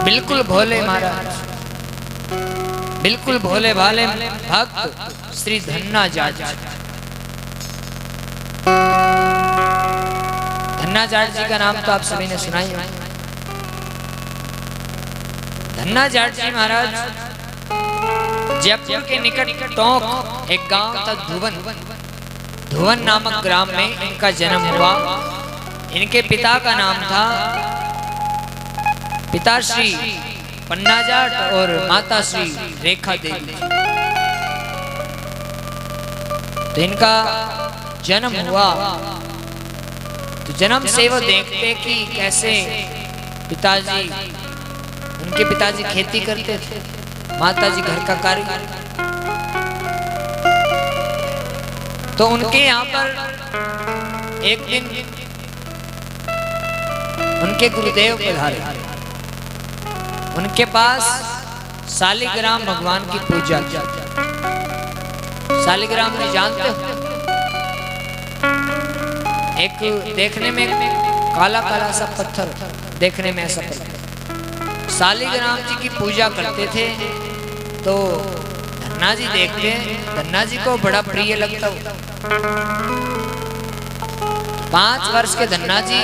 बिल्कुल भोले महाराज, बिल्कुल भोले भाले भक्त श्री धन्ना जाट। धन्ना जाट जी का नाम तो आप सभी ने सुना ही होगा। धन्ना जाट जी महाराज जयपुर के निकट टोंक एक गांव था धुवन, धुवन नामक ग्राम में इनका जन्म हुआ। इनके पिता का नाम था पिताश्री पन्ना जाट और माता श्री रेखा देवी। तो इनका जन्म हुआ तो जन्म से वो देखते कि कैसे पिताजी, उनके पिताजी खेती करते थे, माताजी घर का कार्य। तो उनके यहाँ पर एक दिन उनके गुरुदेव पधारे। उनके पास शालिग्राम भगवान की पूजा की। शालिग्राम में जानते हो, एक देखने में काला काला सा पत्थर, देखने में ऐसा पत्थर। शालिग्राम जी की पूजा करते थे। तो धन्ना जी देखते हैं, धन्ना जी को बड़ा प्रिय लगता हो। 5 वर्ष के धन्ना जी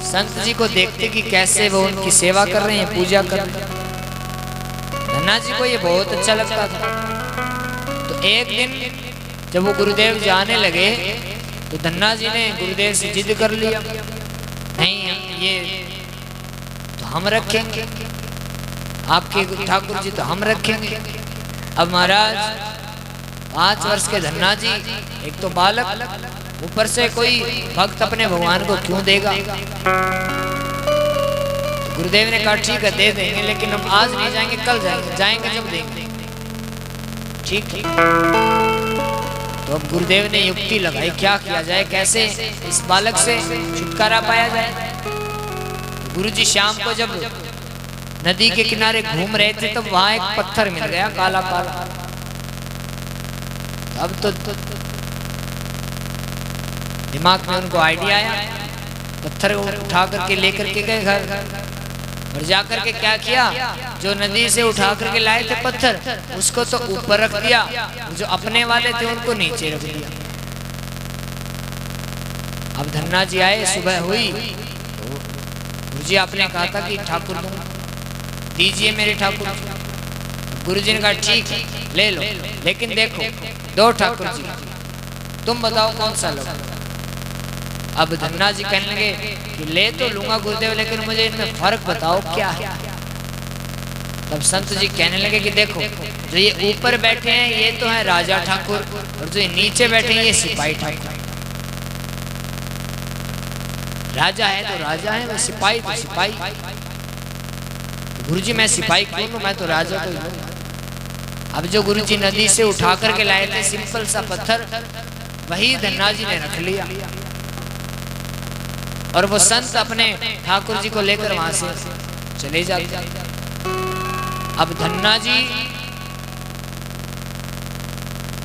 संत जी को देखते कि कैसे वो उनकी सेवा कर रहे हैं, पूजा कर रहे हैं। धन्ना जी को ये बहुत अच्छा लगता था। तो एक दिन जब वो गुरुदेव जाने लगे तो धन्ना जी ने गुरुदेव से जिद कर लिया, नहीं ये तो हम रखेंगे, आपके ठाकुर जी तो हम रखेंगे। अब महाराज 5 वर्ष के धन्ना जी, एक तो बालक, ऊपर से कोई भक्त अपने भगवान को क्यों देगा। तो गुरुदेव ने कहा ठीक है दे देंगे, लेकिन हम आज नहीं जाएंगे, कल जाएंगे, जाएंगे जब देंगे। ठीक है। तो अब गुरुदेव ने युक्ति लगाई, क्या किया जाए, कैसे इस बालक से छुटकारा पाया जाए। तो गुरु जी शाम को जब नदी के किनारे घूम रहे थे तो वहां एक पत्थर मिल गया काला काला। अब तो दिमाग में उनको आइडिया आया, पत्थर उठा करके लेकर के गए घर और जाकर के क्या किया, जो नदी से उठा करके लाए थे पत्थर उसको तो ऊपर रख दिया, जो अपने वाले थे उनको नीचे रख दिया। अब धन्ना जी आए, सुबह हुई, गुरु जी आपने कहा था कि ठाकुर दीजिए मेरे ठाकुर। गुरु जी ने कहा ठीक है ले लो, लेकिन देखो 2 ठाकुर जी, तुम बताओ कौन सा लो। अब धन्ना जी कहने लगे कि ले तो लूंगा गुरुदेव, लेकिन मुझे इनमें फर्क बताओ क्या है। तब संत जी कहने लगे कि देखो जो ये ऊपर बैठे हैं ये तो है राजा ठाकुर, और जो ये नीचे बैठे हैं ये सिपाही ठाकुर। राजा है तो राजा है, वो सिपाही तो सिपाही। गुरु जी मैं सिपाही क्यों लूं, मैं तो राजा को लूंगा। अब जो गुरु जी नदी से उठा करके लाए थे सिंपल सा पत्थर, वही धन्ना जी ने रख लिया और वो संत अपने ठाकुर जी को लेकर वहां से चले जाते। अब धन्ना जी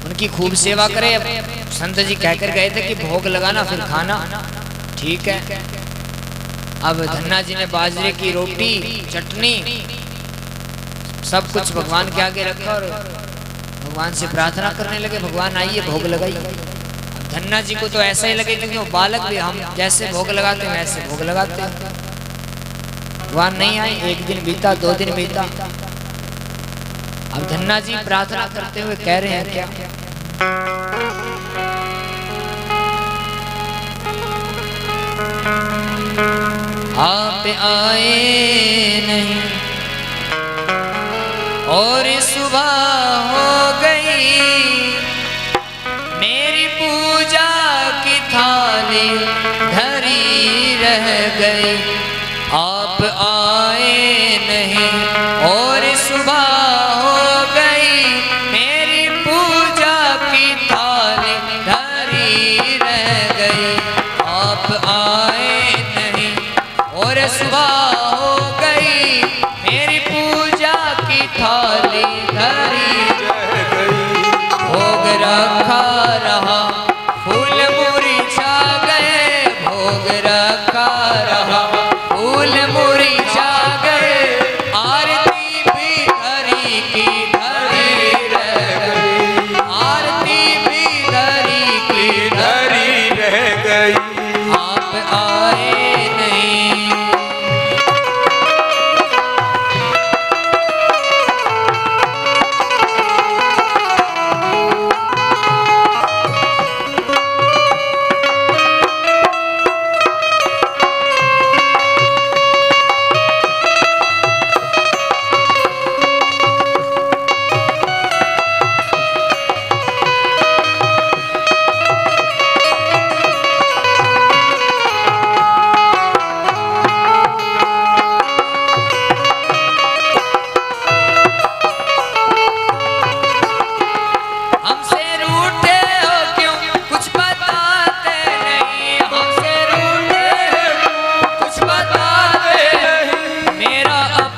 उनकी खूब सेवा करे। अब संत जी कहकर गए थे कि भोग लगाना फिर खाना, ठीक है। अब धन्ना जी ने बाजरे की रोटी, चटनी, सब कुछ भगवान के आगे रखा और भगवान से प्रार्थना करने लगे, भगवान आइए भोग लगाइए। धन्ना जी को तो ऐसा ही लगे क्योंकि वो बालक भी, हम जैसे भोग लगाते हैं वैसे भोग लगाते हैं। भगवान नहीं आए, 1 दिन बीता, 2 दिन बीता। अब धन्ना जी प्रार्थना करते हुए कह रहे हैं क्या, आप आए नहीं और सुबह हो गई, मेरी पूजा की थाली धरी रह गई। आप आए नहीं और सुबह हो गई, मेरी पूजा की थाली धरी रह गई। आप आए नहीं और सुबह हो गई,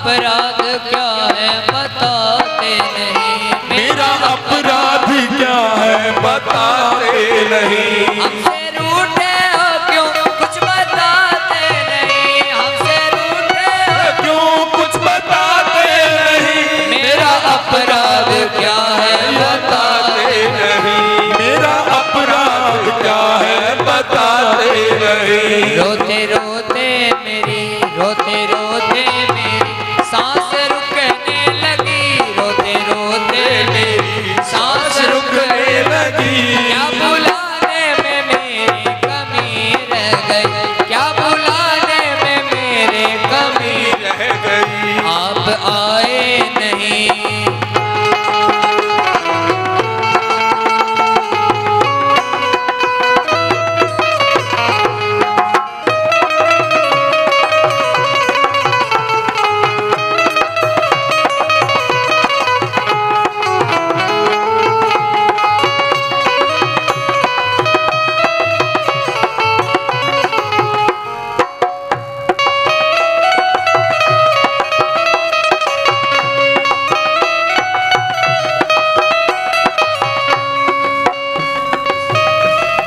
अपराध क्या है बताते नहीं, मेरा अपराध क्या है बताते नहीं। हमसे रूठे हो क्यों कुछ बताते नहीं, हमसे रूठे हो क्यों कुछ बताते नहीं। मेरा अपराध क्या है बताते नहीं, मेरा अपराध क्या है बताते नहीं। रोते रोते मेरी, रोते रोते मेरी सांस रुकने लगी, रोते रोते मेरी सांस रुकने लगी। क्या बुलाने में मेरी कमी रह गई, क्या बुलाने में मेरे कमी रह गई। आप आए नहीं।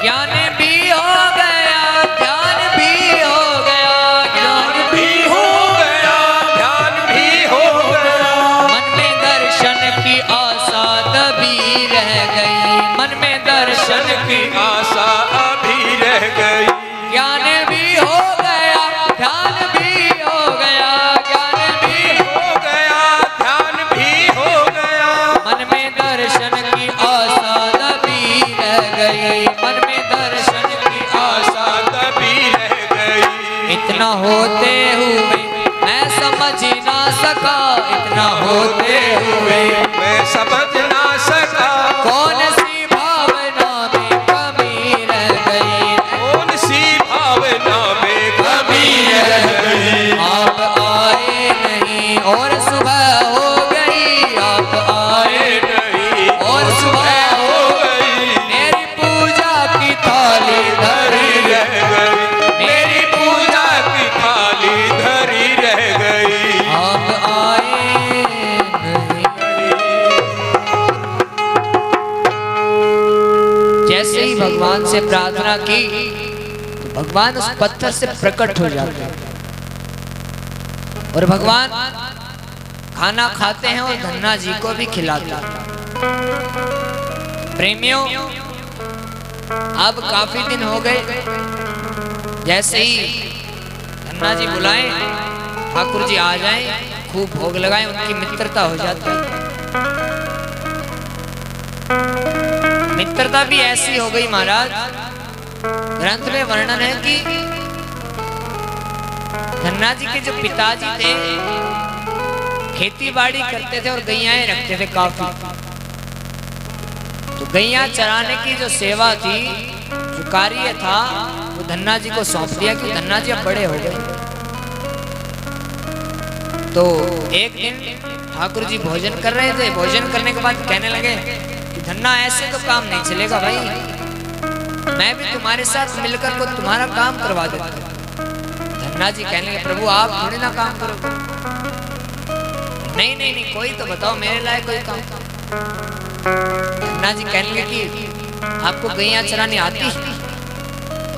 ज्ञान भी हो गया, ध्यान भी हो गया, ज्ञान भी हो गया, ध्यान भी हो गया। मन में दर्शन की आशा दबी रह गई, मन में दर्शन की आशा अभी रह गई। ज्ञान भी हो गया, ध्यान भी हो गया, ज्ञान भी हो गया, ध्यान भी हो गया। मन में दर्शन की आशा दबी रह गई, मन में दर्शन की आशा तभी रह गई। इतना होते हुए मैं समझ ना सका, इतना होते हुए मैं समझ ना सका। कौन सी भावना में कमी रह गई, कौन सी भावना में कमी रह गई। आप आए नहीं और सुबह हो गई, आप आए नहीं और सुबह हो गई। मेरी पूजा की थाली धरी रह गई, मेरी पूजा की थाली धरी रह गई। आप आए नहीं। जैसे ही भगवान से प्रार्थना की तो भगवान उस पत्थर से प्रकट हो जाते हैं और भगवान खाना खाते हैं और धन्ना जी को भी खिलाते हैं। प्रेमियों, अब काफी दिन हो गए, जैसे ही धन्ना जी बुलाएं ठाकुर जी आ जाएं, खूब भोग लगाएं, उनकी मित्रता हो जाती है। मित्रता भी ऐसी हो गई महाराज, ग्रंथ में वर्णन है कि धन्ना जी के जो पिताजी थे खेती बाड़ी करते थे और गैयाएं रखते थे काफी। तो गैया चराने की जो सेवा थी, जो कार्य था, वो धन्ना जी को सौंप दिया कि धन्ना जी अब बड़े हो गए। तो एक दिन ठाकुर जी भोजन कर रहे थे, भोजन करने के बाद कहने लगे कि धन्ना ऐसे तो काम नहीं चलेगा भाई, मैं भी तुम्हारे साथ मिलकर को तुम्हारा काम करवा देता हूं। धन्ना जी कहने लगे प्रभु आप थोड़ी ना काम करोगे। नहीं नहीं नहीं, कोई तो बताओ मेरे लायक कोई काम। धन्ना जी कहने लगे कि आपको गैया चरानी आती?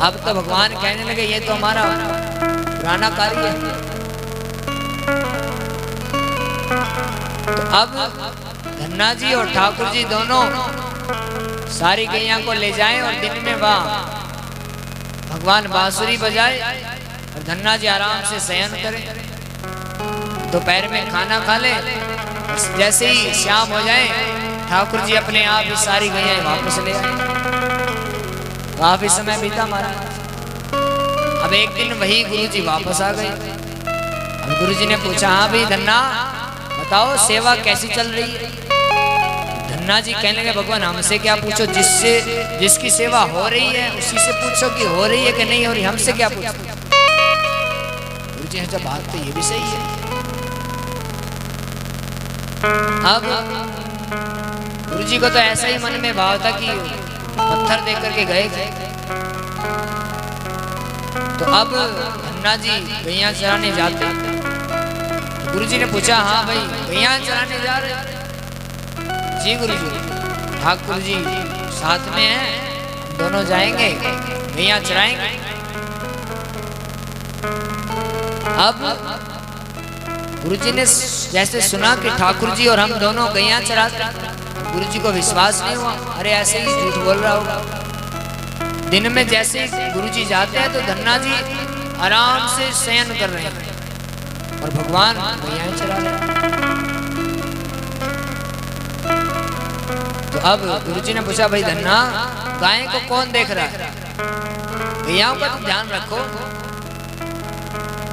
अब तो भगवान कहने लगे ये तो हमारा पुराना कार्य है। तो अब धन्ना जी और ठाकुर जी दोनों सारी गैया को ले जाएं और दिन में वहाँ भगवान बांसुरी बजाए और धन्ना जी आराम से शयन करें, दोपहर में खाना खा ले, जैसे ही शाम हो जाए ठाकुर जी अपने आप ही सारी गैया वापस ले आए। काफी समय बीता महाराज। अब एक दिन वही गुरु जी वापस आ गए। अब गुरु जी ने पूछा हाँ भाई धन्ना बताओ सेवा कैसी चल रही है? धन्ना जी कहने लगे भगवान हमसे क्या पूछो, जिसकी सेवा हो रही है उसी से पूछो कि हो रही है कि नहीं हो रही, हमसे क्या पूछो। गुरु जी जब बात तो ये भी सही है। अब गुरु जी को तो ऐसा ही मन में भाव था कि पत्थर दे करके गए थे। तो अब धन्ना जी गैया चराने जाते, गुरुजी ने पूछा, हाँ भाई गैया चराने जा रहे हैं? जी गुरुजी। ठाकुर जी साथ में हैं, दोनों जाएंगे गैया चराएंगे। अब गुरुजी ने जैसे सुना कि ठाकुर जी और हम दोनों गैया चराते, गुरुजी को विश्वास नहीं हुआ। अरे ऐसे ही झूठ बोल रहा होगा। दिन में जैसे गुरुजी जाते हैं तो धन्ना जी आराम से शयन कर रहे हैं और भगवान गैया चरा रहे हैं। तो अब गुरुजी ने पूछा, भाई धन्ना गाय को कौन देख रहा है? गैयाओं का तुम ध्यान रखो।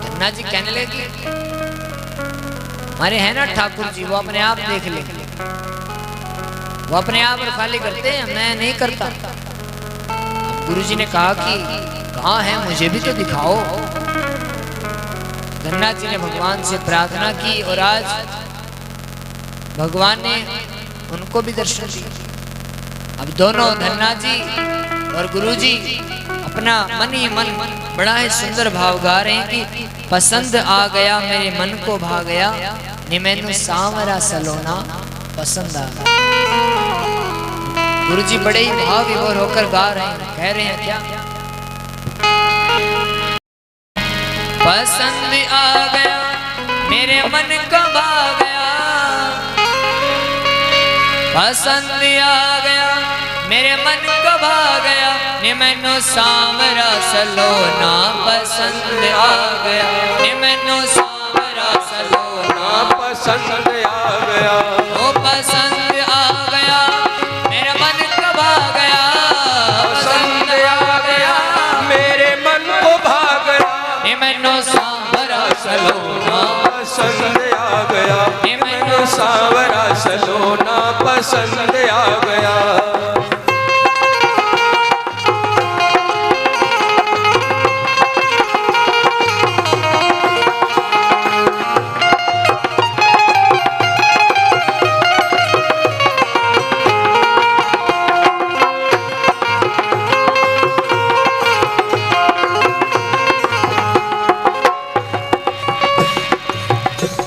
धन्ना जी कहने लगे, हमारे हैं ना ठाकुर जी, वो अपने आप देख लेंगे, वो अपने आप और खाली करते हैं, मैं नहीं करता। गुरुजी ने कहा कि कहाँ है, मुझे भी तो दिखाओ। धन्ना जी ने भगवान से प्रार्थना की और आज भगवान ने उनको भी दर्शन दिए। अब दोनों धन्ना जी और गुरुजी अपना मन ही मन बड़ा ही सुंदर भाव गा रहे हैं कि पसंद आ गया मेरे मन को भा गया, नी मैनू सांवरा सलोना पसंद आ गया। गुरुजी बड़े ही भाव विभोर होकर गा रहे हैं, कह रहे हैं क्या? पसंद आ गया मेरे मन को भा गया, पसंद आ गया मेरे मन को भा गया, नी मैनू सांवरा सलोना पसंद आ गया, नी मैनू सांवरा सलोना पसंद आ गया। ओ पसंद आ गया मेरे मन को भा गया, पसंद आ गया मेरे मन को भा गया, नी मैनू सांवरा सलोना पसंद आ गया, नी मैनू सांवरा सलोना पसंद आ गया।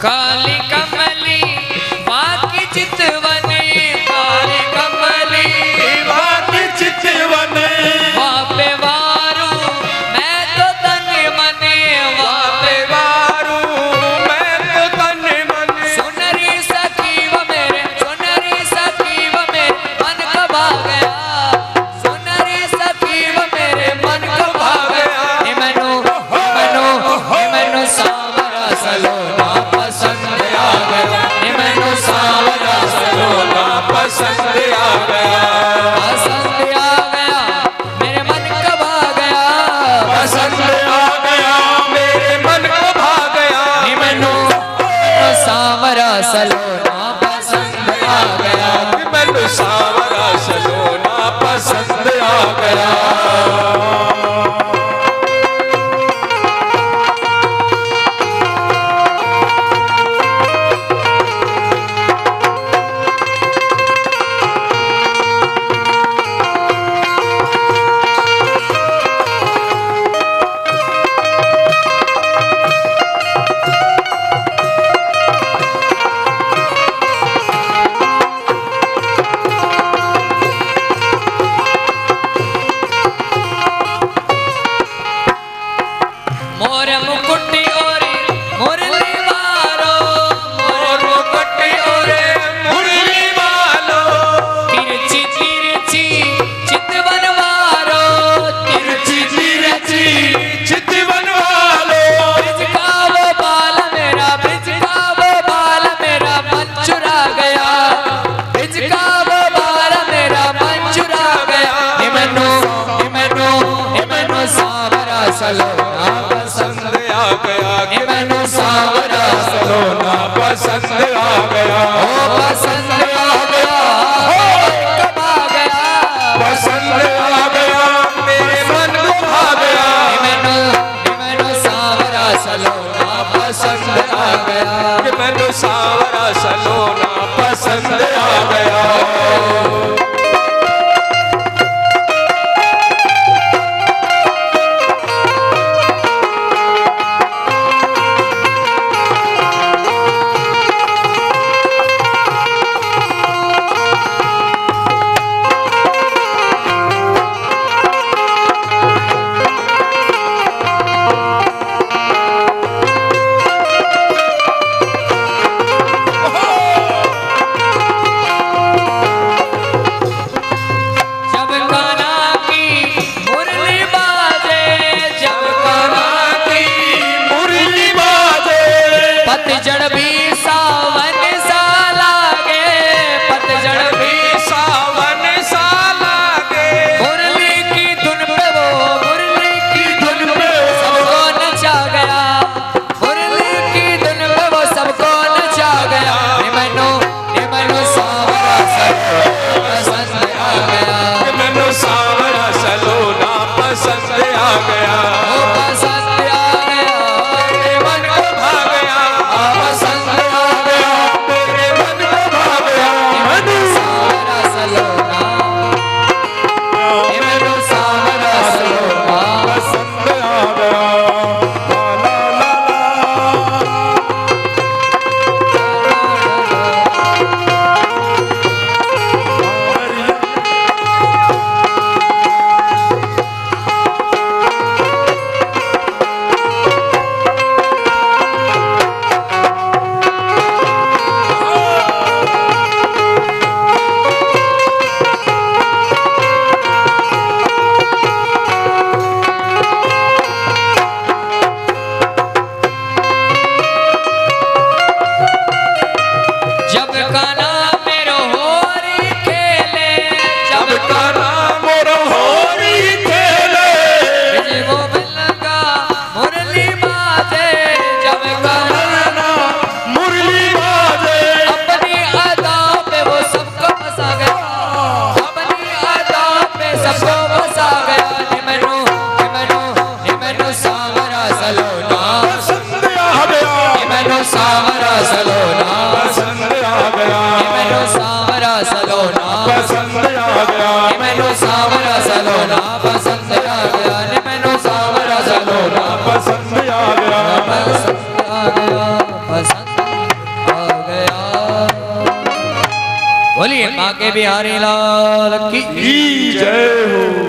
काली कमली बाकी चितवन, काली कमली बाकी चितवन, वापे वारू मैं तो तन मन, वापे वारू मैं तो तन मन, सुनरी सखी वो मेरे, सुनरी सखी वो मेरे मन को भा गया, सुनरी सखी वो मेरे मन को भा गया, हे मैनू सांवरा सलोना पसंद आ गया, हे मैनू सांवरा सलोना पसंद आ गया, पसंद आ गया मेरे मन को भा गया, पसंद आ गया मेरे मन को भा गया, हे मैनू सांवरा सलोना पसंद आ गया, मैनू सांवरा सलोना पसंद आ गया। मोर मुकुटी और मुरली वालो, मोर मुकुट और मुरली वालो, तिरछी तिरछी चितवन वालो, तिरछी तिरछी चितवन वालो, ब्रिज का वो बाल मेरा, ब्रिज का वो बाल मेरा मन चुरा गया, ब्रिज का वो बाल मेरा मन चुरा गया, हे मैनू सांवरा सलोना पसंद आ गया, हे मैनू सांवरा सलोना पसंद आ गया, ओ पसंद आ गया, कब आ गया, पसंद आ गया मेरे मन को भा गया, हे मैनू सांवरा सलोना पसंद आ गया, कि मैनू सांवरा सलोना पसंद आ गया। सलोना पसंद आ गया मैनू सांवरा सलोना पसंद आ गया मैनू सांवरा सलोना पसंद आ गया पसंद आ गया पसंद आ गया। बोलिए बांके बिहारी लाल की जय हो।